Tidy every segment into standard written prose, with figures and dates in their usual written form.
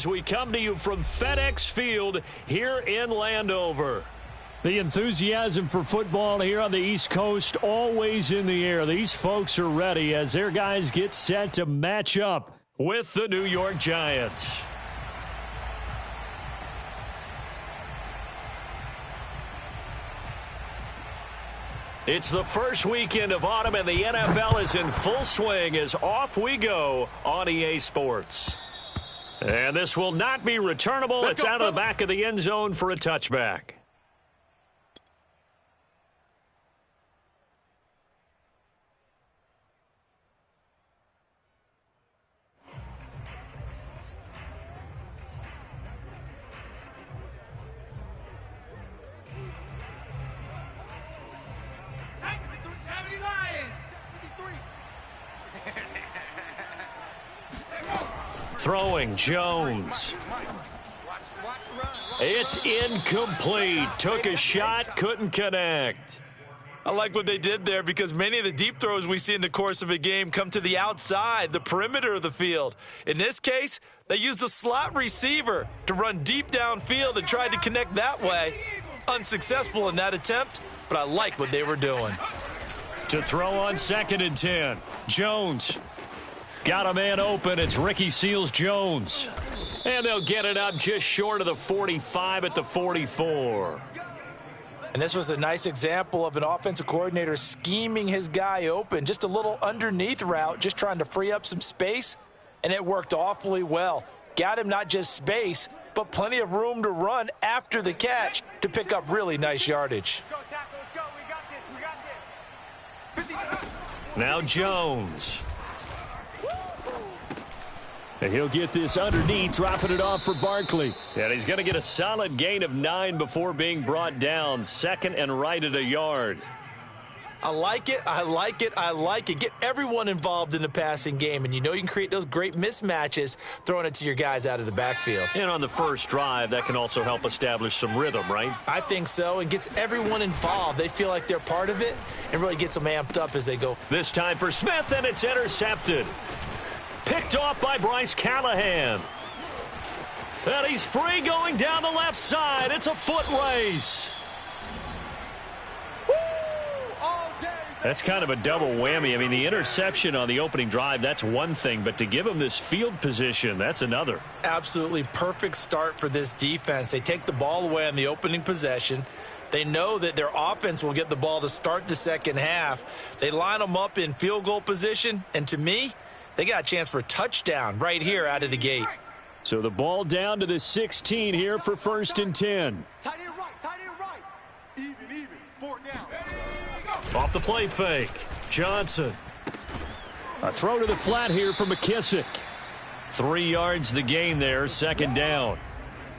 as we come to you from FedEx Field here in Landover. The enthusiasm for football here on the East Coast always in the air. These folks are ready as their guys get set to match up with the New York Giants. It's the first weekend of autumn, and the NFL is in full swing as off we go on EA Sports. And this will not be returnable. It's out of the back of the end zone for a touchback. Throwing Jones. It's incomplete. Took a shot, couldn't connect. I like what they did there because many of the deep throws we see in the course of a game come to the outside, the perimeter of the field. In this case, they used the slot receiver to run deep downfield and tried to connect that way. Unsuccessful in that attempt, but I like what they were doing. To throw on 2nd and 10. Jones. Got a man open. It's Ricky Seals-Jones. And they'll get it up just short of the 45 at the 44. And this was a nice example of an offensive coordinator scheming his guy open. Just a little underneath route, just trying to free up some space. And it worked awfully well. Got him not just space, but plenty of room to run after the catch to pick up really nice yardage. Now Jones. And he'll get this underneath, dropping it off for Barkley. And he's going to get a solid gain of 9 before being brought down. 2nd and right at a yard. I like it. I like it. I like it. Get everyone involved in the passing game, and you know you can create those great mismatches throwing it to your guys out of the backfield. And on the first drive, that can also help establish some rhythm, right? I think so, and gets everyone involved. They feel like they're part of it and really gets them amped up as they go. This time for Smith, and it's intercepted. Picked off by Bryce Callahan. And he's free going down the left side. It's a foot race. That's kind of a double whammy. I mean, the interception on the opening drive, that's one thing. But to give him this field position, that's another. Absolutely perfect start for this defense. They take the ball away on the opening possession. They know that their offense will get the ball to start the second half. They line them up in field goal position. And to me, they got a chance for a touchdown right here out of the gate. So the ball down to the 16 here for 1st and 10. Tight end right. Even, 4th down. Off the play fake. Johnson. A throw to the flat here for McKissick. 3 yards the gain there, 2nd down.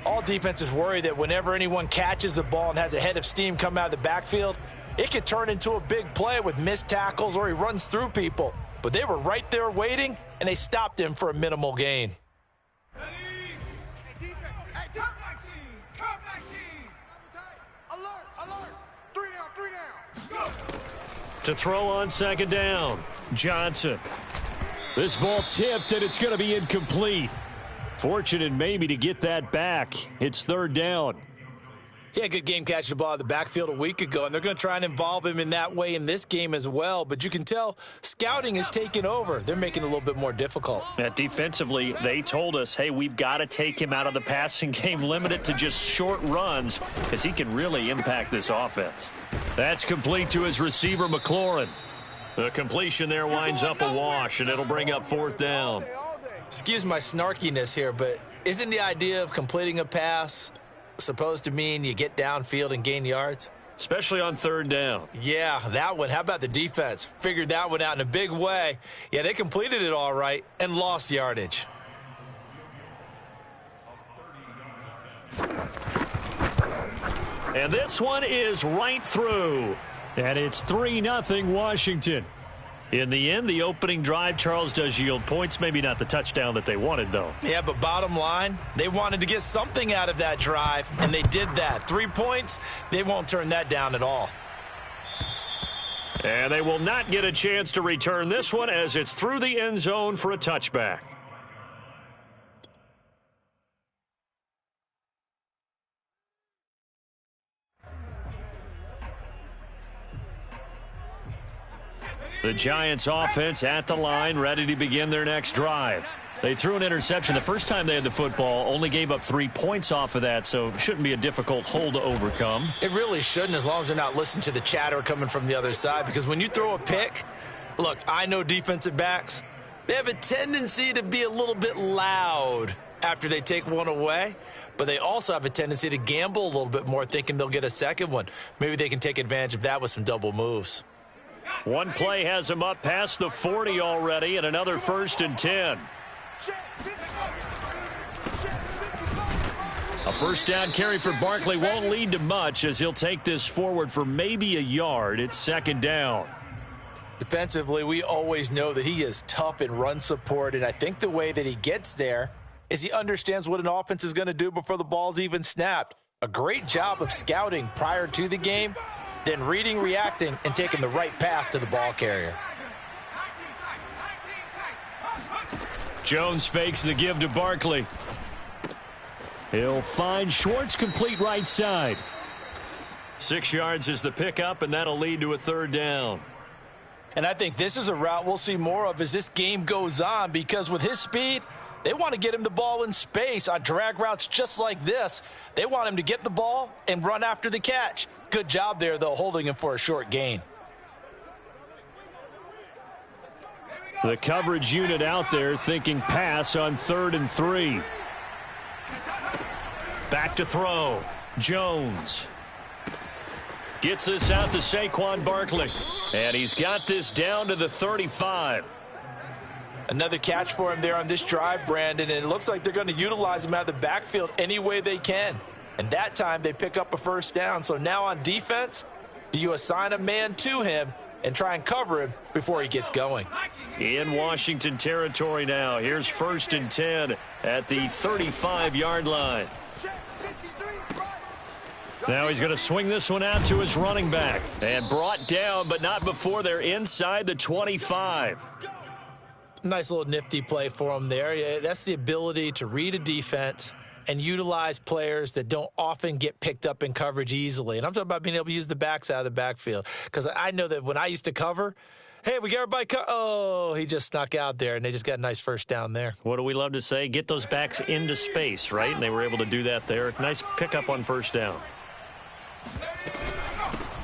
All defenses worry that whenever anyone catches the ball and has a head of steam come out of the backfield, it could turn into a big play with missed tackles or he runs through people. But they were right there waiting, and they stopped him for a minimal gain. Alert. 3 down. To throw on 2nd down. Johnson. This ball tipped, and it's going to be incomplete. Fortunate maybe to get that back. It's 3rd down. He had a good game catching the ball in the backfield a week ago, and they're going to try and involve him in that way in this game as well. But you can tell scouting is taking over. They're making it a little bit more difficult. Defensively, they told us, hey, we've got to take him out of the passing game, limit it to just short runs, because he can really impact this offense. That's complete to his receiver, McLaurin. The completion there winds up a wash, and it'll bring up 4th down. Excuse my snarkiness here, but isn't the idea of completing a pass supposed to mean you get downfield and gain yards? Especially on 3rd down. Yeah, that one. How about the defense? Figured that one out in a big way. Yeah, they completed it all right and lost yardage. And this one is right through. And it's 3-0 Washington. In the end, the opening drive, Charles, does yield points. Maybe not the touchdown that they wanted, though. Yeah, but bottom line, they wanted to get something out of that drive, and they did that. 3 points, they won't turn that down at all. And they will not get a chance to return this one as it's through the end zone for a touchback. The Giants offense at the line, ready to begin their next drive. They threw an interception the first time they had the football, only gave up 3 points off of that, so it shouldn't be a difficult hole to overcome. It really shouldn't, as long as they're not listening to the chatter coming from the other side, because when you throw a pick, look, I know defensive backs, they have a tendency to be a little bit loud after they take one away, but they also have a tendency to gamble a little bit more, thinking they'll get a second one. Maybe they can take advantage of that with some double moves. One play has him up past the 40 already, and another 1st and 10. A first down carry for Barkley won't lead to much, as he'll take this forward for maybe a yard. It's 2nd down. Defensively, we always know that he is tough in run support, and I think the way that he gets there is he understands what an offense is going to do before the ball's even snapped. A great job of scouting prior to the game, then reading, reacting, and taking the right path to the ball carrier. Jones fakes the give to Barkley. He'll find Schwartz, complete right side. 6 yards is the pickup, and that'll lead to a 3rd down. And I think this is a route we'll see more of as this game goes on, because with his speed, they want to get him the ball in space on drag routes just like this. They want him to get the ball and run after the catch. Good job there, though, holding him for a short gain. The coverage unit out there thinking pass on 3rd and 3. Back to throw. Jones gets this out to Saquon Barkley. And he's got this down to the 35. Another catch for him there on this drive, Brandon, and it looks like they're going to utilize him out of the backfield any way they can. And that time they pick up a 1st down. So now on defense, do you assign a man to him and try and cover him before he gets going? In Washington territory now. Here's 1st and 10 at the 35-yard line. Now he's going to swing this one out to his running back. And brought down, but not before they're inside the 25. Nice little nifty play for him there. That's the ability to read a defense and utilize players that don't often get picked up in coverage easily. And I'm talking about being able to use the backs out of the backfield. Because I know that when I used to cover, hey, we got everybody oh, he just snuck out there, and they just got a nice 1st down there. What do we love to say? Get those backs into space, right? And they were able to do that there. Nice pickup on 1st down.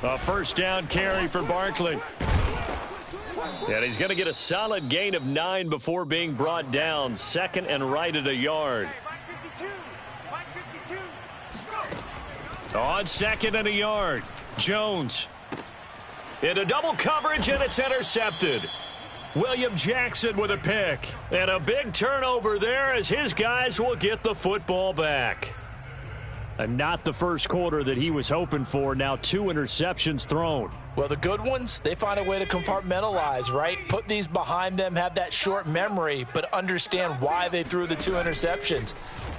A 1st down carry for Barkley. And he's going to get a solid gain of 9 before being brought down. 2nd and right at a yard. On 2nd and a yard, Jones into double coverage, and it's intercepted. William Jackson with a pick. And a big turnover there as his guys will get the football back. And not the first quarter that he was hoping for. Now 2 interceptions thrown. Well, the good ones, they find a way to compartmentalize, right? Put these behind them, have that short memory, but understand why they threw the 2 interceptions.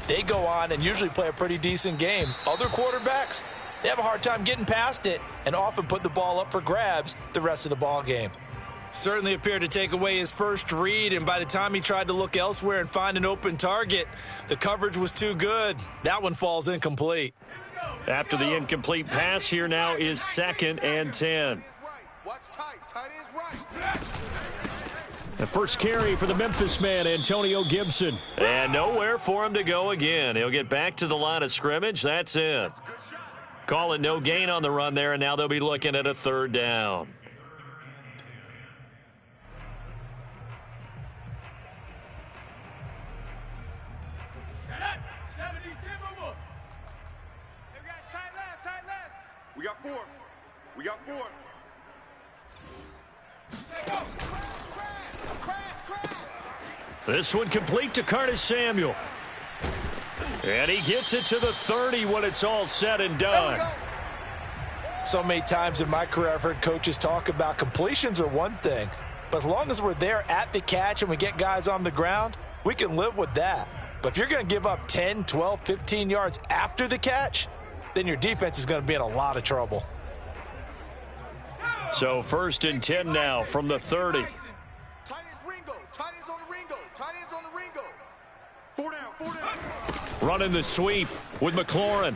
They go on and usually play a pretty decent game. Other quarterbacks, they have a hard time getting past it and often put the ball up for grabs the rest of the ball game. Certainly appeared to take away his first read, and by the time he tried to look elsewhere and find an open target, the coverage was too good. That one falls incomplete. After the incomplete pass, here now is 2nd and 10. The first carry for the Memphis man, Antonio Gibson. And nowhere for him to go again. He'll get back to the line of scrimmage. That's it. Call it no gain on the run there, and now they'll be looking at a 3rd down. We got 4. We got 4. This one complete to Curtis Samuel. And he gets it to the 30 when it's all said and done. So many times in my career I've heard coaches talk about completions are one thing, but as long as we're there at the catch and we get guys on the ground, we can live with that. But if you're going to give up 10, 12, 15 yards after the catch, then your defense is going to be in a lot of trouble. So 1st and 10 now from the 30. Tight ends Ringo. Tight ends on the Ringo. Tight ends on the Ringo. 4 down. 4 down. Running the sweep with McLaurin.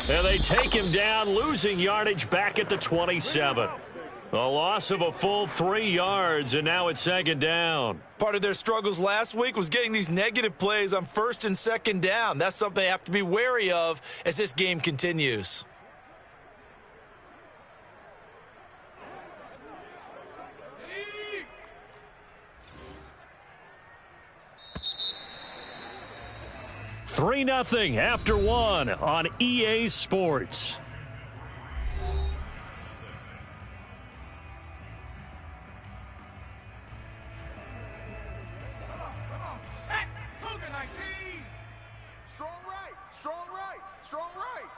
And they take him down, losing yardage back at the 27. A loss of a full 3 yards, and now it's second down. Part of their struggles last week was getting these negative plays on first and second down. That's something they have to be wary of as this game continues. Three 3-0 after one on EA Sports. Strong right.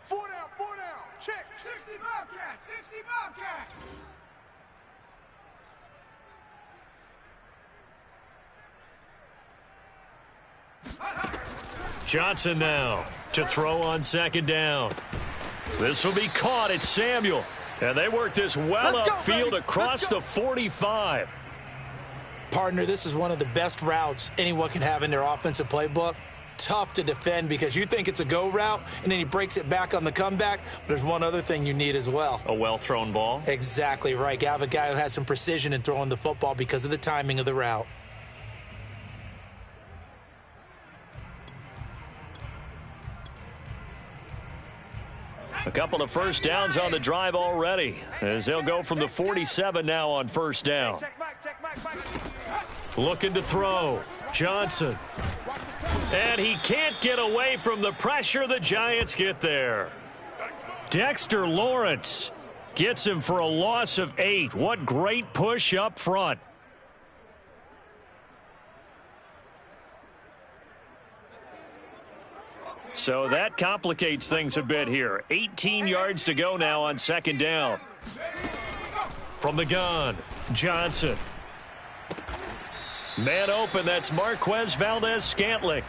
4 down. Check. 60 Bobcats. Johnson now to throw on second down. This will be caught. It's Samuel. And they work this well upfield across the 45. Partner, this is one of the best routes anyone can have in their offensive playbook. Tough to defend because you think it's a go route, and then he breaks it back on the comeback. But there's one other thing you need as well. A well-thrown ball. Exactly right. You have a guy who has some precision in throwing the football because of the timing of the route. A couple of first downs on the drive already, as they'll go from the 47 now on first down. Looking to throw. Johnson. And he can't get away from the pressure. The Giants get there. Dexter Lawrence gets him for a loss of 8. What great push up front. So that complicates things a bit here. 18 yards to go now on second down. From the gun, Johnson. Man open, that's Marquez Valdez-Scantling.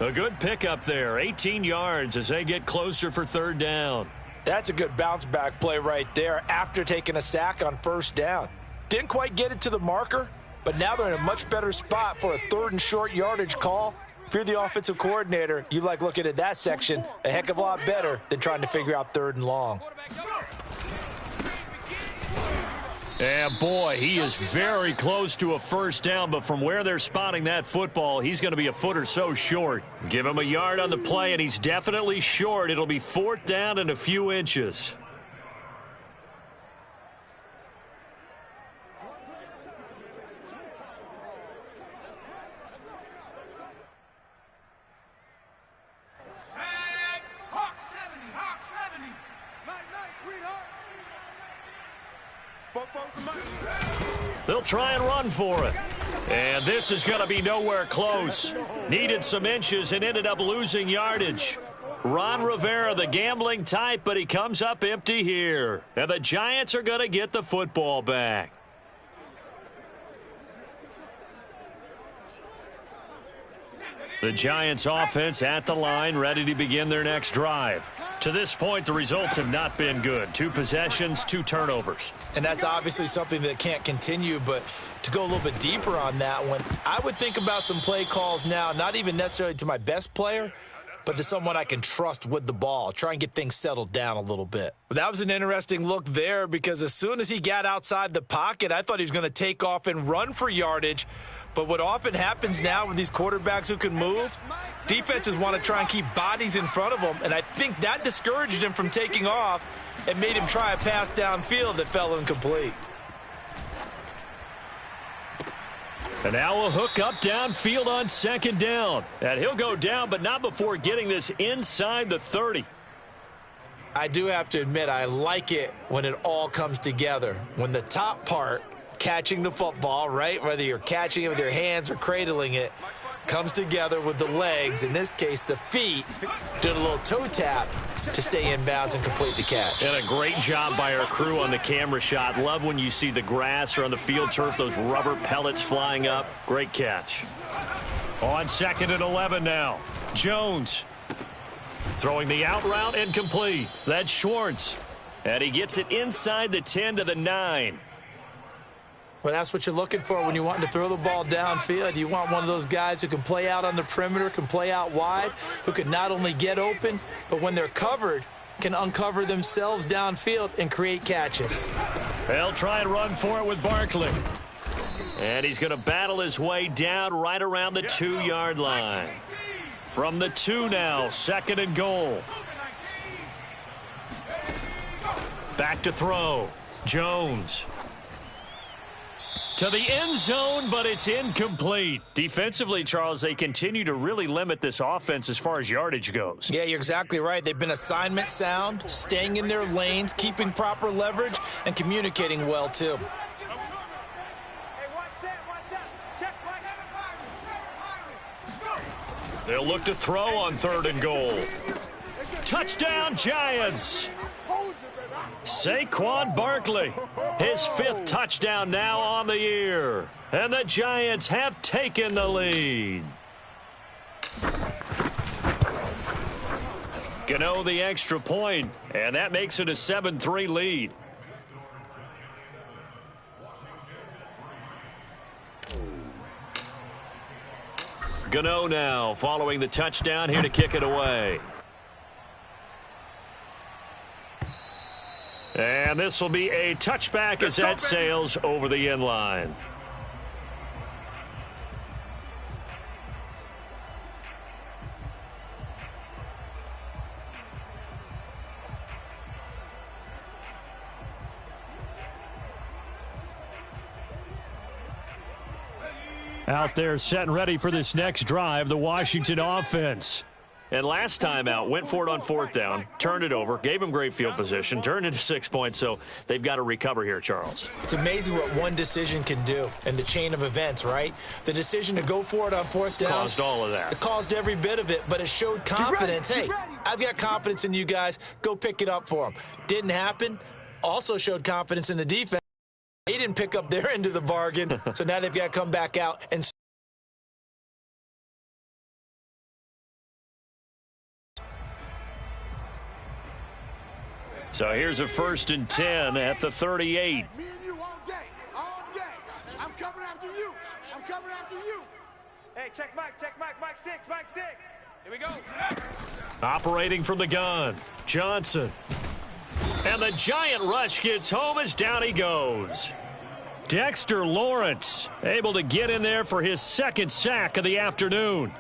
A good pickup there, 18 yards as they get closer for third down. That's a good bounce-back play right there after taking a sack on first down. Didn't quite get it to the marker, but now they're in a much better spot for a third and short yardage call. If you're the offensive coordinator, you like looking at that section a heck of a lot better than trying to figure out third and long. And boy, he is very close to a first down, but from where they're spotting that football, he's going to be a foot or so short. Give him a yard on the play, and he's definitely short. It'll be fourth down and a few inches. They'll try and run for it. And this is going to be nowhere close. Needed some inches and ended up losing yardage. Ron Rivera, the gambling type, but he comes up empty here. And the Giants are going to get the football back. The Giants offense at the line, ready to begin their next drive. To this point, the results have not been good. 2 possessions, 2 turnovers. And that's obviously something that can't continue, but to go a little bit deeper on that one, I would think about some play calls now, not even necessarily to my best player, but to someone I can trust with the ball. Try and get things settled down a little bit. That was an interesting look there because as soon as he got outside the pocket, I thought he was going to take off and run for yardage. But what often happens now with these quarterbacks who can move, defenses want to try and keep bodies in front of them, and I think that discouraged him from taking off and made him try a pass downfield that fell incomplete. And now a hook up downfield on second down. And he'll go down, but not before getting this inside the 30. I do have to admit, I like it when it all comes together. When the top part, catching the football, right, whether you're catching it with your hands or cradling it, comes together with the legs, in this case the feet, doing a little toe tap to stay in bounds and complete the catch. And a great job by our crew on the camera shot. Love when you see the grass or on the field turf, those rubber pellets flying up. Great catch. On second and 11 now. Jones throwing the out route incomplete. That's Schwartz. And he gets it inside the 10 to the 9. Well, that's what you're looking for when you want to throw the ball downfield. You want one of those guys who can play out on the perimeter, can play out wide, who can not only get open, but when they're covered, can uncover themselves downfield and create catches. They'll try and run for it with Barkley. And he's going to battle his way down right around the 2-yard line. From the 2 now, 2nd and goal. Back to throw. Jones. To the end zone, but it's incomplete. Defensively, Charles, they continue to really limit this offense as far as yardage goes. Yeah, you're exactly right. They've been assignment sound, staying in their lanes, keeping proper leverage, and communicating well, too. They'll look to throw on 3rd and goal. Touchdown, Giants. Saquon Barkley, his 5th touchdown now on the year. And the Giants have taken the lead. Gano the extra point, and that makes it a 7-3 lead. Gano now following the touchdown, here to kick it away. And this will be a touchback as that sails over the end line. Out there set and ready for this next drive, the Washington offense. And last time out, went for it on 4th down, turned it over, gave him great field position, turned into 6 points, so they've got to recover here, Charles. It's amazing what one decision can do in the chain of events, right? The decision to go for it on 4th down. Caused all of that. It caused every bit of it, but it showed confidence. Hey, I've got confidence in you guys. Go pick it up for them. Didn't happen. Also showed confidence in the defense. They didn't pick up their end of the bargain, so now they've got to come back out and so here's a 1st and 10 at the 38. Me and you all day, all day. I'm coming after you. I'm coming after you. Hey, check Mike, Mike 6, Mike 6. Here we go. Operating from the gun, Johnson. And the giant rush gets home as down he goes. Dexter Lawrence able to get in there for his 2nd sack of the afternoon.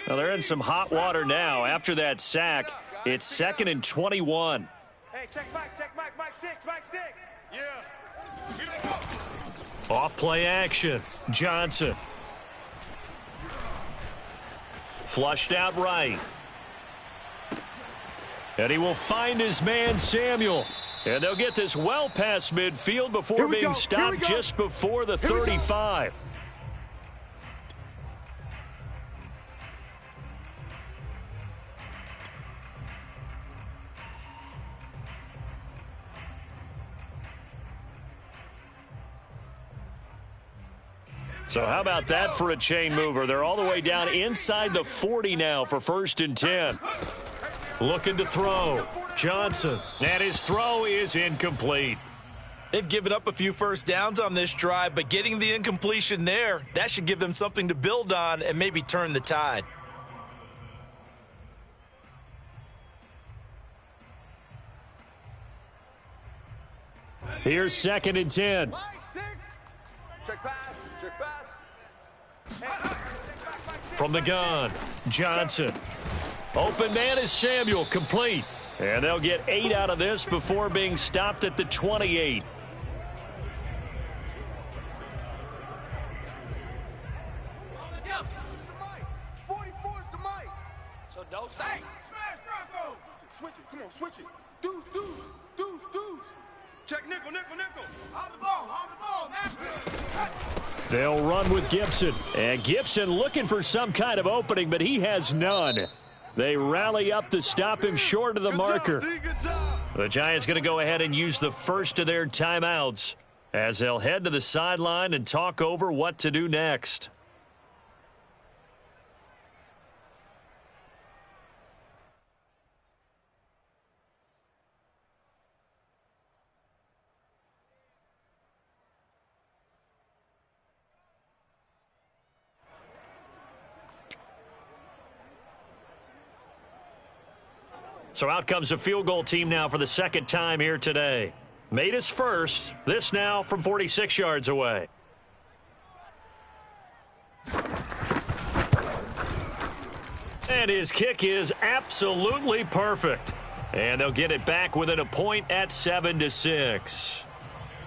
Well, they're in some hot water now. After that sack, it's 2nd and 21. Hey, check Mike 6, Mike 6. Yeah. Off play action. Johnson. Flushed out right. And he will find his man, Samuel. And they'll get this well past midfield before being stopped just before the 35. So how about that for a chain mover? They're all the way down inside the 40 now for 1st and 10. Looking to throw. Johnson. And his throw is incomplete. they've given up a few 1st downs on this drive, but getting the incompletion there, that should give them something to build on and maybe turn the tide. Here's 2nd and 10. Check pass. Check pass. From the gun, Johnson. Open man is Samuel, complete. And they'll get 8 out of this before being stopped at the 28. So don't say. Smash Bronco. Switch it. Come on, switch it. Deuce. Check nickel. On the ball, man. They'll run with Gibson. And Gibson looking for some kind of opening, but he has none. They rally up to stop him short of the marker. Good job. The Giants going to go ahead and use the first of their timeouts as they'll head to the sideline and talk over what to do next. So out comes a field goal team now for the second time here today. Made his first. This now from 46 yards away. And his kick is absolutely perfect. And they'll get it back within a point at 7-6.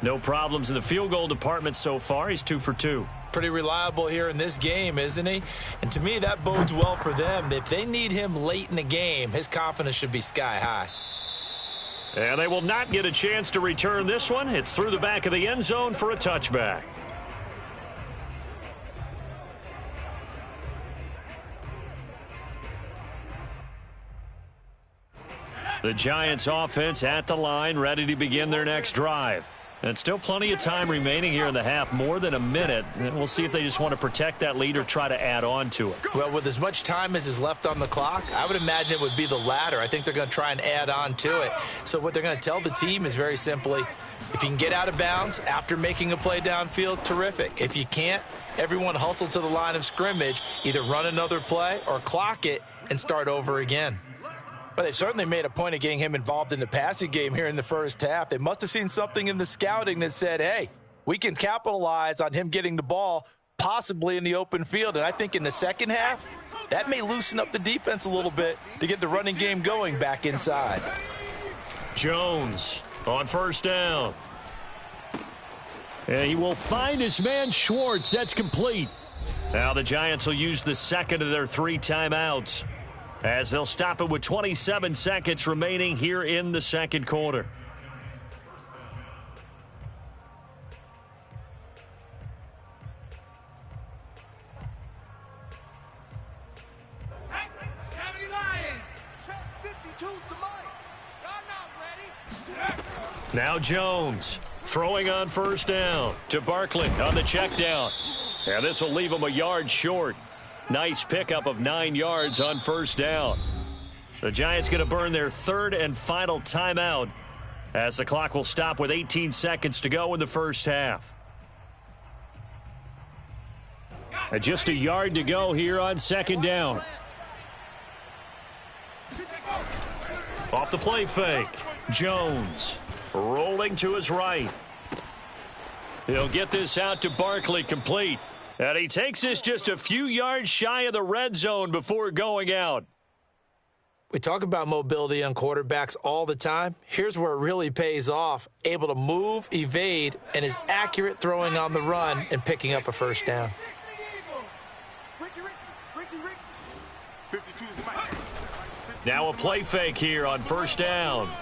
No problems in the field goal department so far. He's 2 for 2. Pretty reliable here in this game, isn't he? And to me, that bodes well for them. If they need him late in the game, his confidence should be sky high. And they will not get a chance to return this one. It's through the back of the end zone for a touchback. The Giants offense at the line, ready to begin their next drive. And still plenty of time remaining here in the half, more than a minute. And we'll see if they just want to protect that lead or try to add on to it. Well, with as much time as is left on the clock, I would imagine it would be the latter. I think they're going to try and add on to it. So what they're going to tell the team is very simply, if you can get out of bounds after making a play downfield, terrific. If you can't, everyone hustle to the line of scrimmage, either run another play or clock it and start over again. But they've certainly made a point of getting him involved in the passing game here in the first half. They must have seen something in the scouting that said, hey, we can capitalize on him getting the ball possibly in the open field. And I think in the second half, that may loosen up the defense a little bit to get the running game going back inside. Jones on first down. And he will find his man Schwartz. That's complete. Now the Giants will use the second of their 3 timeouts, as they'll stop it with 27 seconds remaining here in the second quarter. Now Jones throwing on first down to Barkley on the check down. And this will leave him a yard short. Nice pickup of 9 yards on first down. The Giants going to burn their third and final timeout as the clock will stop with 18 seconds to go in the first half. And just a yard to go here on second down. Off the play fake. Jones rolling to his right. He'll get this out to Barkley, complete. And he takes this just a few yards shy of the red zone before going out. We talk about mobility on quarterbacks all the time. Here's where it really pays off. Able to move, evade, and is accurate throwing on the run and picking up a first down. Now a play fake here on first down.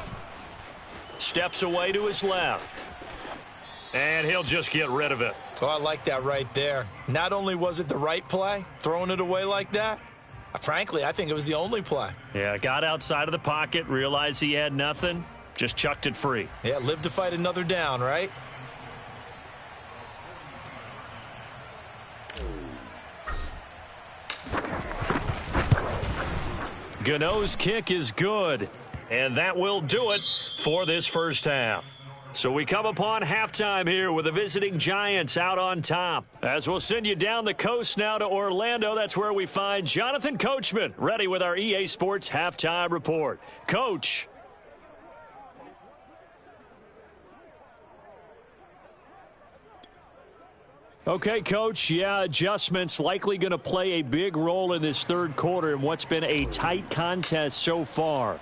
Steps away to his left. And he'll just get rid of it. Oh, I like that right there. Not only was it the right play, throwing it away like that, frankly, I think it was the only play. Yeah, got outside of the pocket, realized he had nothing, just chucked it free. Yeah, live to fight another down, right? Gano's kick is good, and that will do it for this first half. So we come upon halftime here with the visiting Giants out on top. As we'll send you down the coast now to Orlando, that's where we find Jonathan Coachman ready with our EA Sports Halftime Report. Coach. Okay, Coach. Yeah, adjustments likely going to play a big role in this third quarter in what's been a tight contest so far.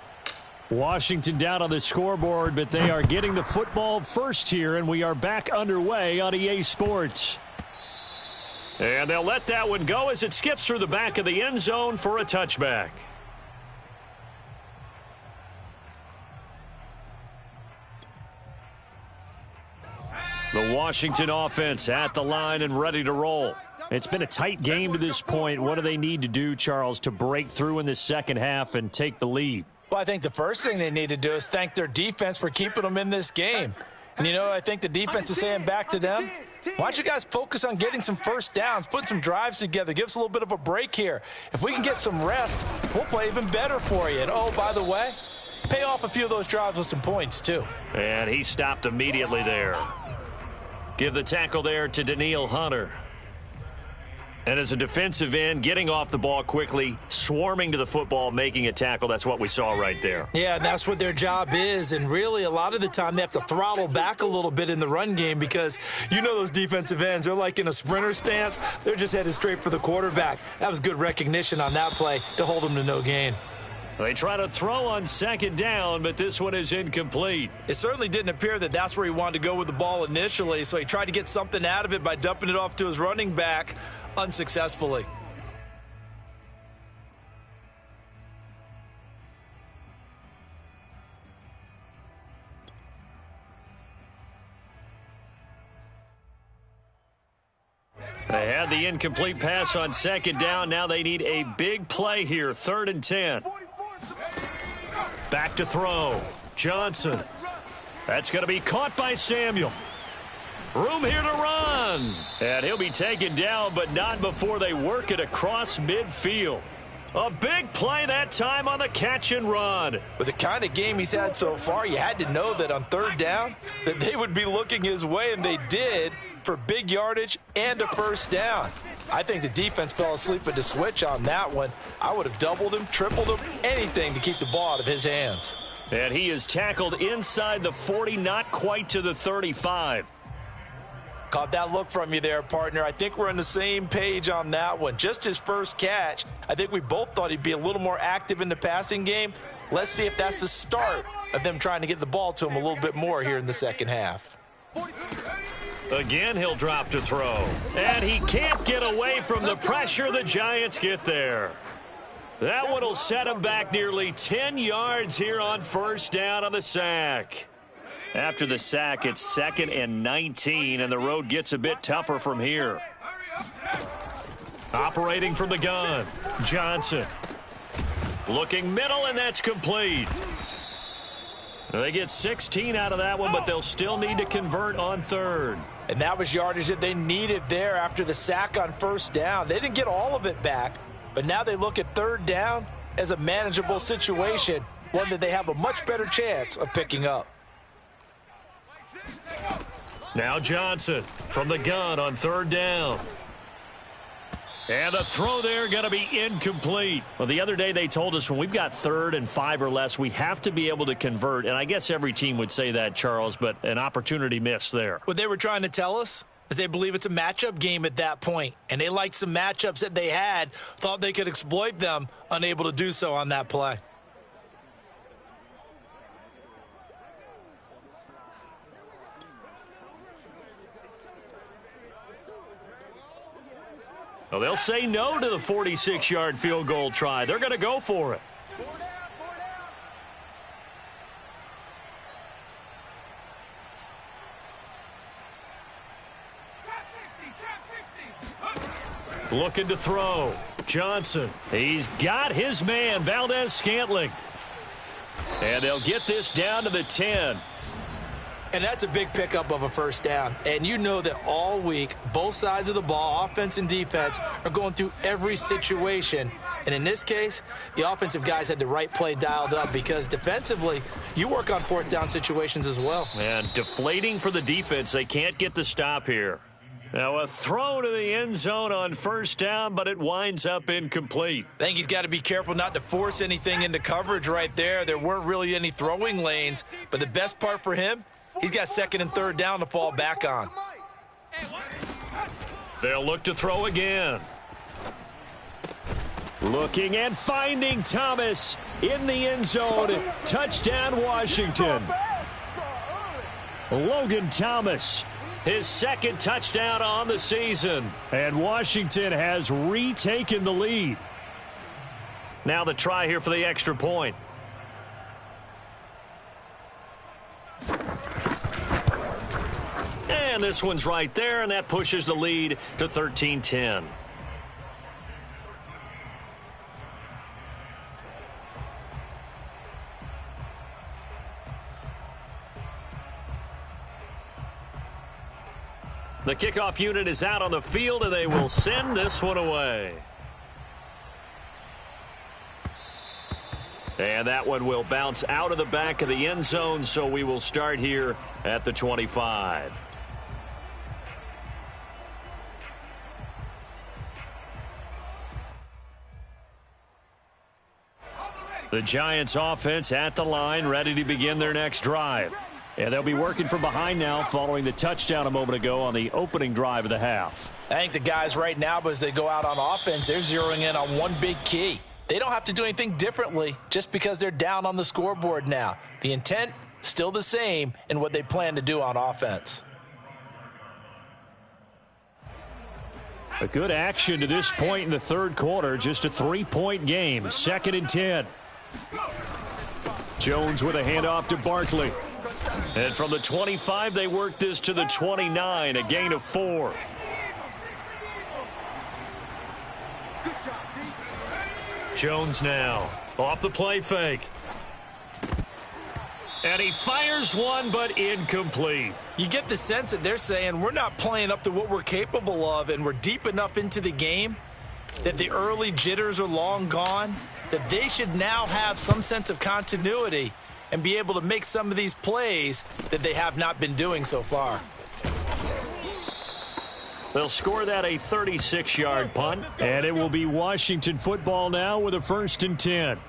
Washington down on the scoreboard, but they are getting the football first here, and we are back underway on EA Sports. And they'll let that one go as it skips through the back of the end zone for a touchback. The Washington offense at the line and ready to roll. It's been a tight game to this point. What do they need to do, Charles, to break through in the second half and take the lead? Well, I think the first thing they need to do is thank their defense for keeping them in this game. And, you know, I think the defense is saying back to them, why don't you guys focus on getting some first downs, putting some drives together, give us a little bit of a break here. If we can get some rest, we'll play even better for you. And, oh, by the way, pay off a few of those drives with some points, too. And he stopped immediately there. Give the tackle there to Danielle Hunter. And as a defensive end, getting off the ball quickly, swarming to the football, making a tackle, that's what we saw right there. Yeah, that's what their job is. And really, a lot of the time, they have to throttle back a little bit in the run game because you know those defensive ends, they're like in a sprinter stance. They're just headed straight for the quarterback. That was good recognition on that play to hold them to no gain. They try to throw on second down, but this one is incomplete. It certainly didn't appear that that's where he wanted to go with the ball initially, so he tried to get something out of it by dumping it off to his running back unsuccessfully. They had the incomplete pass on second down. Now they need a big play here, 3rd and 10. Back to throw. Johnson. That's going to be caught by Samuel. Room here to run. And he'll be taken down, but not before they work it across midfield. A big play that time on the catch and run. With the kind of game he's had so far, you had to know that on 3rd down that they would be looking his way, and they did for big yardage and a 1st down. I think the defense fell asleep at the switch on that one. I would have doubled him, tripled him, anything to keep the ball out of his hands. And he is tackled inside the 40, not quite to the 35. Caught that look from you there, partner. I think we're on the same page on that one. Just his first catch. I think we both thought he'd be a little more active in the passing game. Let's see if that's the start of them trying to get the ball to him a little bit more here in the second half. Again, he'll drop to throw. And he can't get away from the pressure. The Giants get there. That one will set him back nearly 10 yards here on 1st down on the sack. After the sack, it's 2nd and 19, and the road gets a bit tougher from here. Operating from the gun, Johnson. Looking middle, and that's complete. They get 16 out of that one, but they'll still need to convert on 3rd. And that was yardage that they needed there after the sack on 1st down. They didn't get all of it back, but now they look at 3rd down as a manageable situation, one that they have a much better chance of picking up. Now Johnson from the gun on 3rd down. And the throw there going to be incomplete. Well, the other day they told us when we've got 3rd and 5 or less, we have to be able to convert. And I guess every team would say that, Charles, but an opportunity missed there. What they were trying to tell us is they believe it's a matchup game at that point. And they liked some matchups that they had, thought they could exploit them, unable to do so on that play. Well, they'll say no to the 46-yard field goal try. They're going to go for it. Looking to throw. Johnson. He's got his man, Valdez-Scantling. And they'll get this down to the 10. And that's a big pickup of a 1st down. And you know that all week, both sides of the ball, offense and defense, are going through every situation. And in this case, the offensive guys had the right play dialed up because defensively, you work on 4th down situations as well. And deflating for the defense. They can't get the stop here. Now a throw to the end zone on 1st down, but it winds up incomplete. I think he's got to be careful not to force anything into coverage right there. There weren't really any throwing lanes. But the best part for him, he's got 2nd and 3rd down to fall back on. They'll look to throw again. Looking and finding Thomas in the end zone. Touchdown, Washington. Logan Thomas, his 2nd touchdown on the season. And Washington has retaken the lead. Now the try here for the extra point. And this one's right there, and that pushes the lead to 13-10. The kickoff unit is out on the field, and they will send this one away. And that one will bounce out of the back of the end zone, so we will start here at the 25. The Giants offense at the line, ready to begin their next drive. And they'll be working from behind now following the touchdown a moment ago on the opening drive of the half. I think the guys right now, as they go out on offense, they're zeroing in on one big key. They don't have to do anything differently just because they're down on the scoreboard now. The intent, still the same in what they plan to do on offense. A good action to this point in the third quarter. Just a 3-point game. 2nd and 10. Jones with a handoff to Barkley. And from the 25, they work this to the 29, a gain of 4. Jones now off the play fake. And he fires one, but incomplete. You get the sense that they're saying we're not playing up to what we're capable of, and we're deep enough into the game that the early jitters are long gone, that they should now have some sense of continuity and be able to make some of these plays that they have not been doing so far. They'll score that a 36-yard punt, and it will be Washington football now with a 1st and 10.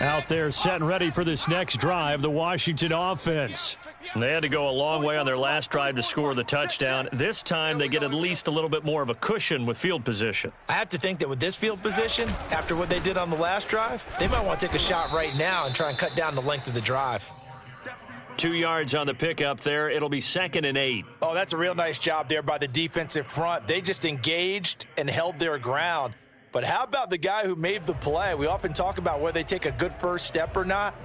Out there set and ready for this next drive, the Washington offense. They had to go a long way on their last drive to score the touchdown. This time they get at least a little bit more of a cushion with field position. I have to think that with this field position, after what they did on the last drive, they might want to take a shot right now and try and cut down the length of the drive. 2 yards on the pickup there. It'll be 2nd and 8. Oh, that's a real nice job there by the defensive front. They just engaged and held their ground. But how about the guy who made the play? We often talk about whether they take a good first step or not.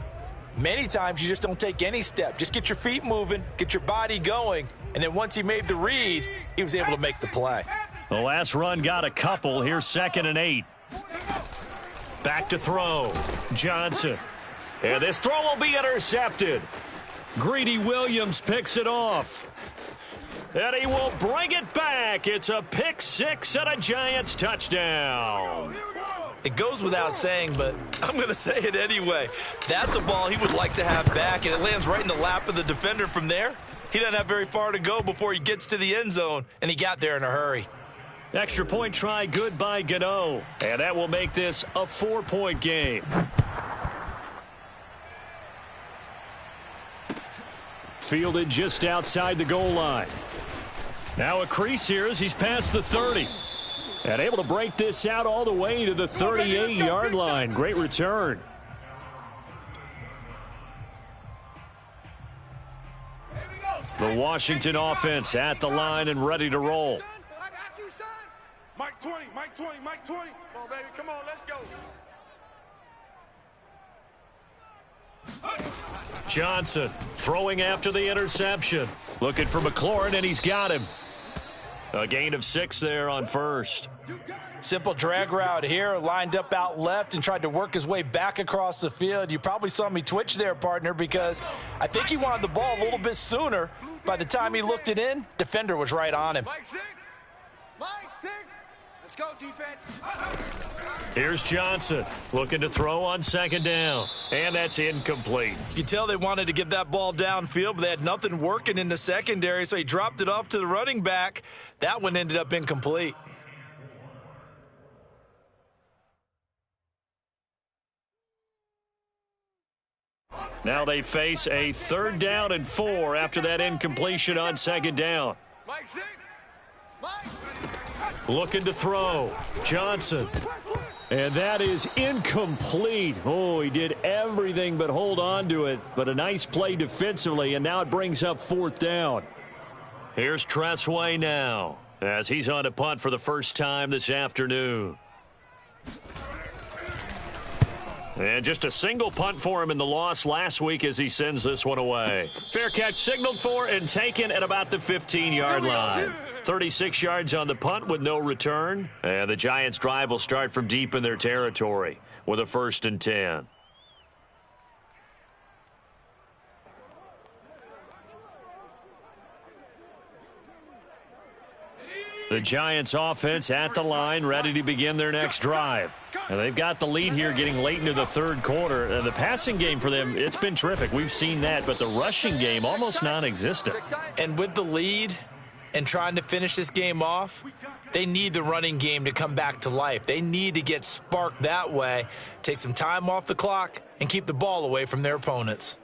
Many times you just don't take any step. Just get your feet moving, get your body going, and then once he made the read, he was able to make the play. The last run got a couple. Here's 2nd and 8. Back to throw. Johnson. And this throw will be intercepted. Greedy Williams picks it off. And he will bring it back. It's a pick 6 and a Giants touchdown. It goes without saying, but I'm going to say it anyway. That's a ball he would like to have back, and it lands right in the lap of the defender from there. He doesn't have very far to go before he gets to the end zone, and he got there in a hurry. Extra point try good by Gano. And that will make this a 4-point game. Fielded just outside the goal line. Now a crease here as he's past the 30. And able to break this out all the way to the 38-yard line. Great return. The Washington offense at the line and ready to roll. I got you, son. Mike 20, Mike 20, Mike 20. Come on, baby. Come on, let's go. Johnson throwing after the interception. Looking for McLaurin, and he's got him. A gain of 6 there on first. Simple drag route here, lined up out left and tried to work his way back across the field. You probably saw me twitch there, partner, because I think he wanted the ball a little bit sooner. By the time he looked it in, defender was right on him. Mike 6. Mike 6. Let's go, defense. Here's Johnson looking to throw on 2nd down. And that's incomplete. You could tell they wanted to get that ball downfield, but they had nothing working in the secondary, so he dropped it off to the running back. That one ended up incomplete. Now they face a 3rd down and 4 after that incompletion on 2nd down. Mike 6. Mike. Looking to throw. Johnson. And that is incomplete. Oh, he did everything but hold on to it. But a nice play defensively, and now it brings up 4th down. Here's Tressway now as he's on to punt for the first time this afternoon. And just a single punt for him in the loss last week as he sends this one away. Fair catch signaled for and taken at about the 15-yard line. 36 yards on the punt with no return. And the Giants' drive will start from deep in their territory with a 1st and 10. The Giants offense at the line, ready to begin their next drive. And they've got the lead here getting late into the third quarter. The passing game for them, it's been terrific. We've seen that, but the rushing game almost non-existent. And with the lead, and trying to finish this game off, they need the running game to come back to life. They need to get sparked that way, take some time off the clock, and keep the ball away from their opponents.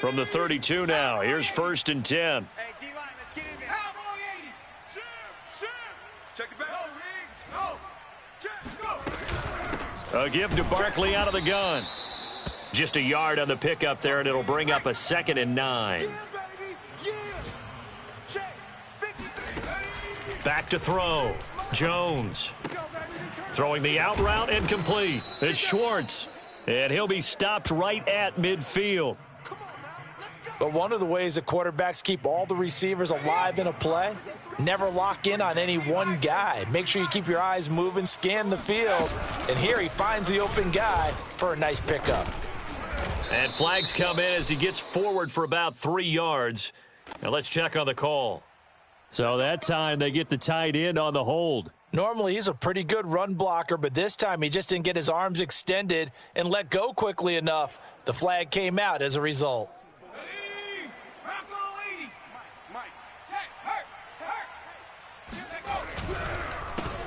From the 32 now, here's 1st and 10. Hey, D-line, let's get in there. Check it back. Go. Check. Go. A give to Barkley out of the gun. Just a yard on the pickup there, and it'll bring up a 2nd and 9. Yeah, baby. Yeah. Check. 53. Back to throw. Jones throwing the out route and complete. It's Schwartz, and he'll be stopped right at midfield. But one of the ways that quarterbacks keep all the receivers alive in a play, never lock in on any one guy. Make sure you keep your eyes moving, scan the field, and here he finds the open guy for a nice pickup. And flags come in as he gets forward for about 3 yards. Now let's check on the call. So that time they get the tight end on the hold. Normally he's a pretty good run blocker, but this time he just didn't get his arms extended and let go quickly enough. The flag came out as a result.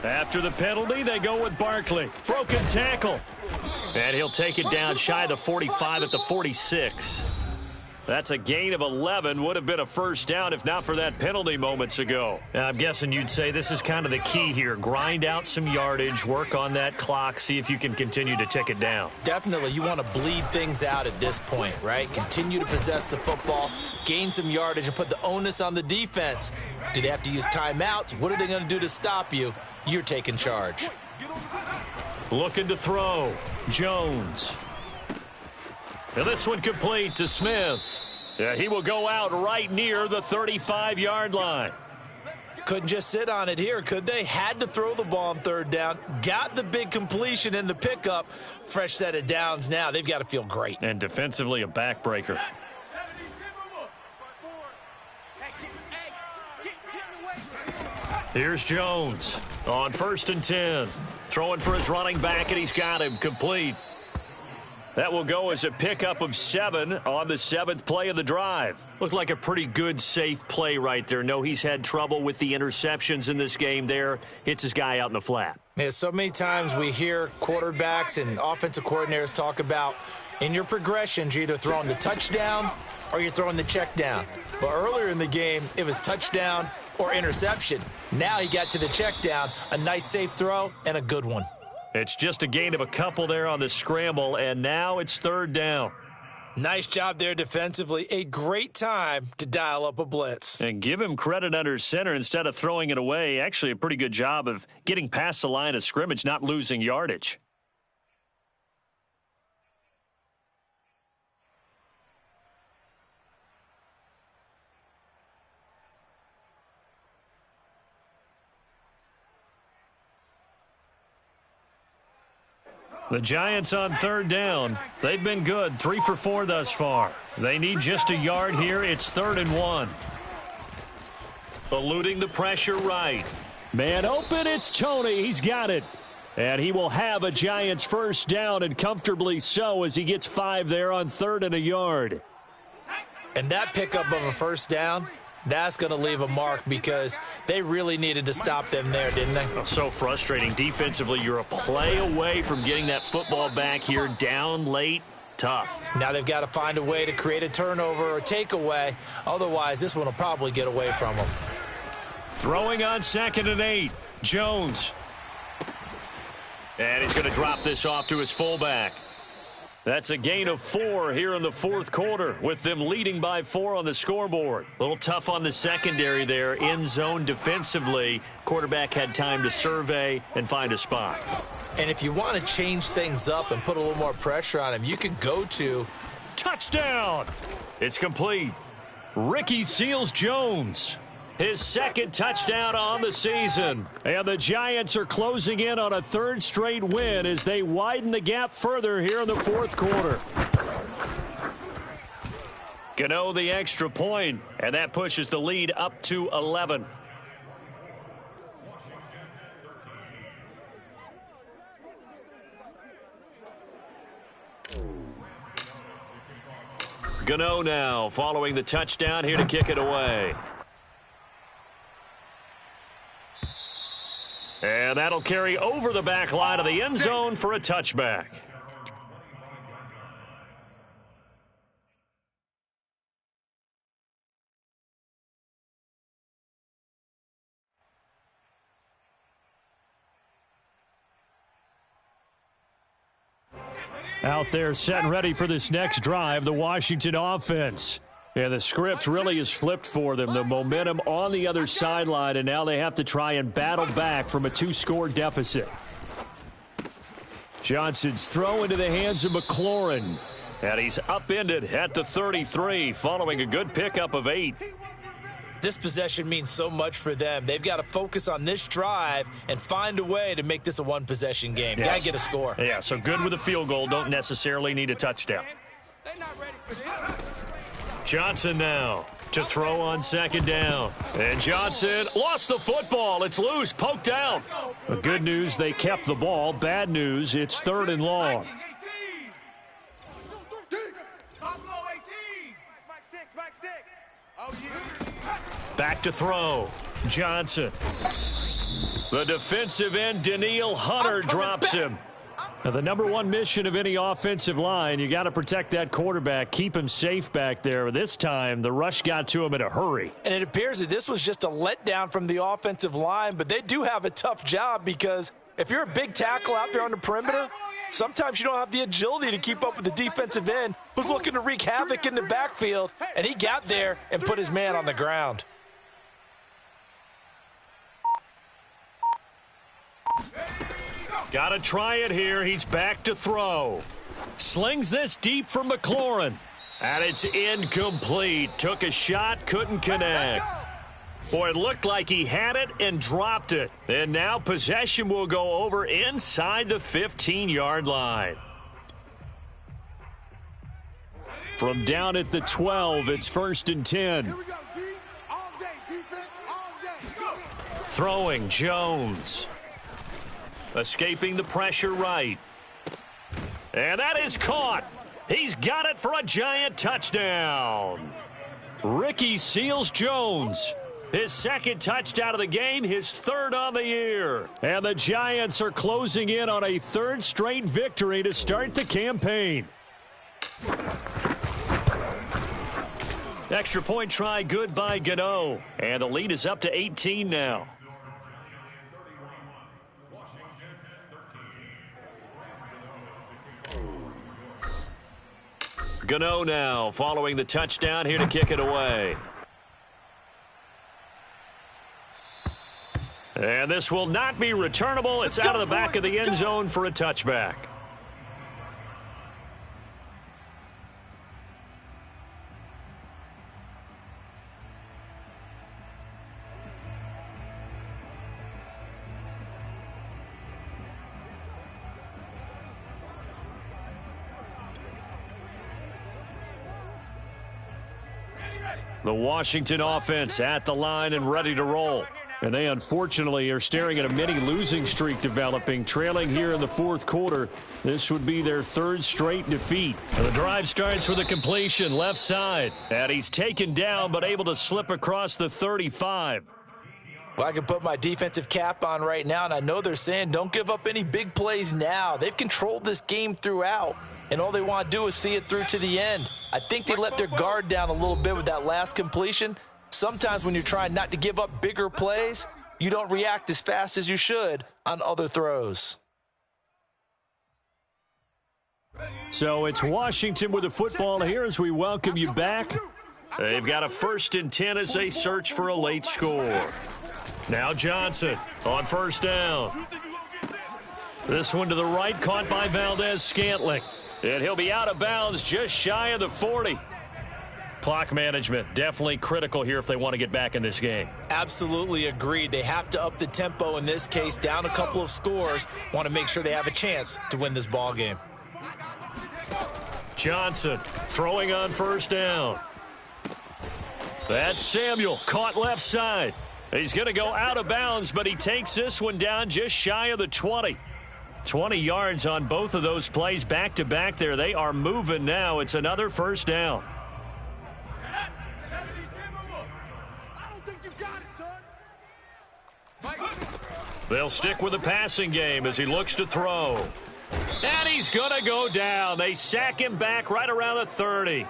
After the penalty, they go with Barkley. Broken tackle. And he'll take it down shy of the 45 at the 46. That's a gain of 11. Would have been a first down if not for that penalty moments ago. I'm guessing you'd say this is kind of the key here. Grind out some yardage, work on that clock, see if you can continue to tick it down. Definitely, you want to bleed things out at this point, right? Continue to possess the football, gain some yardage, and put the onus on the defense. Do they have to use timeouts? What are they going to do to stop you? You're taking charge. Looking to throw. Jones. And this one complete to Smith. Yeah, he will go out right near the 35-yard line. Couldn't just sit on it here, could they? Had to throw the ball on 3rd down. Got the big completion in the pickup. Fresh set of downs now. They've got to feel great. And defensively a backbreaker. Here's Jones on 1st and 10. Throwing for his running back, and he's got him complete. That will go as a pickup of 7 on the 7th play of the drive. Looked like a pretty good, safe play right there. No, he's had trouble with the interceptions in this game there. Hits his guy out in the flat. Yeah, so many times we hear quarterbacks and offensive coordinators talk about in your progressions, you're either throwing the touchdown or you're throwing the check down. But earlier in the game, it was touchdown or interception. Now he got to the check down, a nice safe throw, and a good one. It's just a gain of a couple there on the scramble, and now it's 3rd down. Nice job there defensively. A great time to dial up a blitz. And give him credit under center instead of throwing it away. Actually, a pretty good job of getting past the line of scrimmage, not losing yardage. The Giants on 3rd down. They've been good, 3 for 4 thus far. They need just a yard here. It's 3rd and 1. Eluding the pressure right. Man open, it's Toney. He's got it. And he will have a Giants first down, and comfortably so, as he gets 5 there on 3rd and a yard. And that pickup of a first down, that's going to leave a mark because they really needed to stop them there, didn't they? Oh, so frustrating. Defensively, you're a play away from getting that football back here. Down late, tough. Now they've got to find a way to create a turnover or takeaway. Otherwise, this one will probably get away from them. Throwing on 2nd and 8. Jones. And he's going to drop this off to his fullback. That's a gain of 4 here in the 4th quarter, with them leading by 4 on the scoreboard. A little tough on the secondary there, end zone defensively. Quarterback had time to survey and find a spot. And if you want to change things up and put a little more pressure on him, you can go to touchdown. It's complete. Ricky Seals-Jones. His 2nd touchdown on the season. And the Giants are closing in on a 3rd straight win as they widen the gap further here in the 4th quarter. Gano the extra point, and that pushes the lead up to 11. Gano now following the touchdown here to kick it away. And that'll carry over the back line of the end zone for a touchback. Out there set and ready for this next drive, the Washington offense. And the script really is flipped for them. The momentum on the other sideline, and now they have to try and battle back from a 2-score deficit. Johnson's throw into the hands of McLaurin. And he's upended at the 33 following a good pickup of 8. This possession means so much for them. They've got to focus on this drive and find a way to make this a one-possession game. Yes. Got to get a score. Yeah, so good with a field goal. Don't necessarily need a touchdown. They're not ready for this. Johnson now to throw on second down. And Johnson lost the football. It's loose, poked out. The good news, they kept the ball. Bad news, it's 3rd and long. Mike 6. Oh, yeah. Back to throw. Johnson. The defensive end, Danielle Hunter, drops him. Now, the number one mission of any offensive line, you got to protect that quarterback, keep him safe back there. This time, the rush got to him in a hurry. And it appears that this was just a letdown from the offensive line, but they do have a tough job because if you're a big tackle out there on the perimeter, sometimes you don't have the agility to keep up with the defensive end who's looking to wreak havoc in the backfield, and he got there and put his man on the ground. Got to try it here. He's back to throw. Slings this deep for McLaurin. And it's incomplete. Took a shot, couldn't connect. Boy, it looked like he had it and dropped it. And now possession will go over inside the 15-yard line. From down at the 12, it's 1st and 10. Here we go, D. All day, defense, all day. Throwing, Jones. Escaping the pressure right. And that is caught. He's got it for a giant touchdown. Ricky Seals-Jones. His 2nd touchdown of the game, his 3rd on the year. And the Giants are closing in on a 3rd straight victory to start the campaign. Extra point try good by Gano. And the lead is up to 18 now. Gano now following the touchdown here to kick it away. And this will not be returnable. It's out of the back of the end zone for a touchback. The Washington offense at the line and ready to roll. And they unfortunately are staring at a mini losing streak developing, trailing here in the 4th quarter. This would be their 3rd straight defeat. And the drive starts with a completion left side. And he's taken down but able to slip across the 35. Well, I can put my defensive cap on right now, and I know they're saying don't give up any big plays now. They've controlled this game throughout, and all they want to do is see it through to the end. I think they let their guard down a little bit with that last completion. Sometimes when you're trying not to give up bigger plays, you don't react as fast as you should on other throws. So it's Washington with the football here as we welcome you back. They've got a 1st and 10 as they search for a late score. Now Johnson on 1st down. This one to the right, caught by Valdez-Scantling. And he'll be out of bounds just shy of the 40. Clock management definitely critical here if they want to get back in this game. Absolutely agreed. They have to up the tempo in this case, down a couple of scores. Want to make sure they have a chance to win this ball game. Johnson throwing on 1st down. That's Samuel, caught left side. He's going to go out of bounds, but he takes this one down just shy of the 20. 20 yards on both of those plays back-to-back there. They are moving now. It's another 1st down. I don't think you got it, son. Mike. They'll stick with the passing game as he looks to throw. And he's going to go down. They sack him back right around the 30.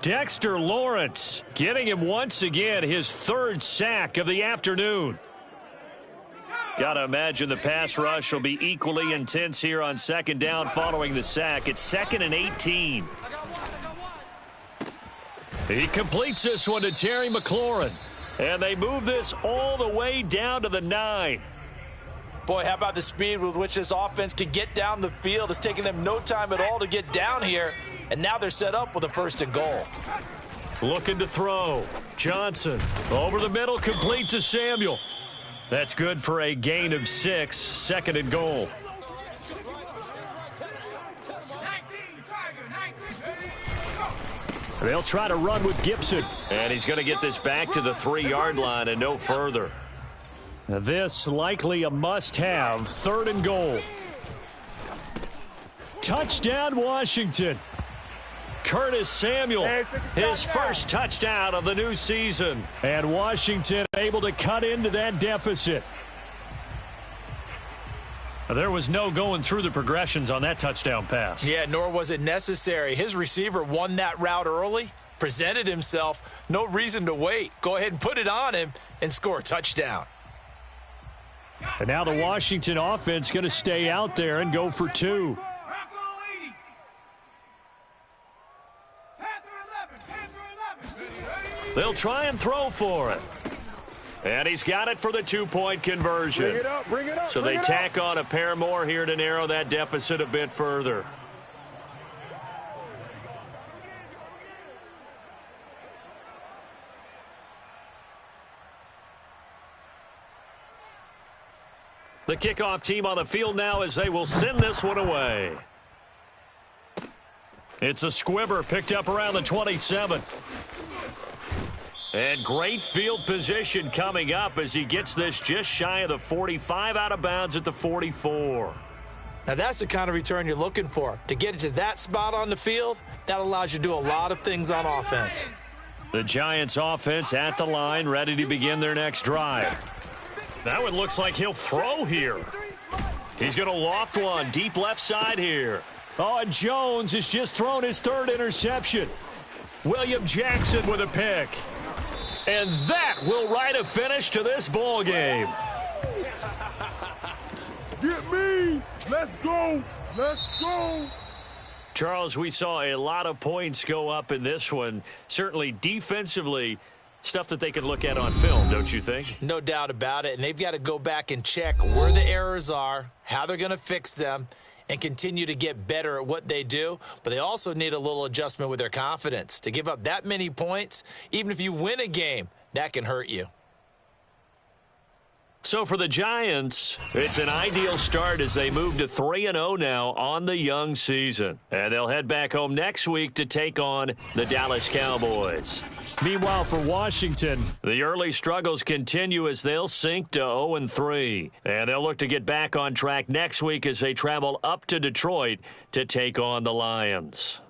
Dexter Lawrence getting him once again his third sack of the afternoon. Got to imagine the pass rush will be equally intense here on second down following the sack. It's 2nd and 18. He completes this one to Terry McLaurin. And they move this all the way down to the 9. Boy, how about the speed with which this offense can get down the field? It's taking them no time at all to get down here. And now they're set up with a 1st and goal. Looking to throw. Johnson over the middle, complete to Samuel. That's good for a gain of 6, 2nd and goal. They'll try to run with Gibson. And he's going to get this back to the 3-yard line and no further. This likely a must-have, 3rd and goal. Touchdown, Washington. Curtis Samuel, his first touchdown of the new season. And Washington able to cut into that deficit. There was no going through the progressions on that touchdown pass. Yeah, nor was it necessary. His receiver won that route early, presented himself. No reason to wait. Go ahead and put it on him and score a touchdown. And now the Washington offense going to stay out there and go for 2. They'll try and throw for it. And he's got it for the 2-point conversion. Bring it up, bring it up. So they tack on a pair more here to narrow that deficit a bit further. The kickoff team on the field now as they will send this one away. It's a squibber picked up around the 27. And great field position coming up as he gets this just shy of the 45 out of bounds at the 44. Now that's the kind of return you're looking for. To get it to that spot on the field, that allows you to do a lot of things on offense. The Giants offense at the line, ready to begin their next drive. That one looks like he'll throw here. He's going to loft one deep left side here. Oh, and Jones has just thrown his 3rd interception. William Jackson with a pick. And that will write a finish to this ball game. Get me. Let's go. Let's go. Charles, we saw a lot of points go up in this one. Certainly defensively, stuff that they can look at on film, don't you think? No doubt about it. And they've got to go back and check where the errors are, how they're going to fix them, and continue to get better at what they do. But they also need a little adjustment with their confidence. To give up that many points, even if you win a game, that can hurt you. So for the Giants, it's an ideal start as they move to 3-0 now on the young season. And they'll head back home next week to take on the Dallas Cowboys. Meanwhile, for Washington, the early struggles continue as they'll sink to 0-3. And they'll look to get back on track next week as they travel up to Detroit to take on the Lions.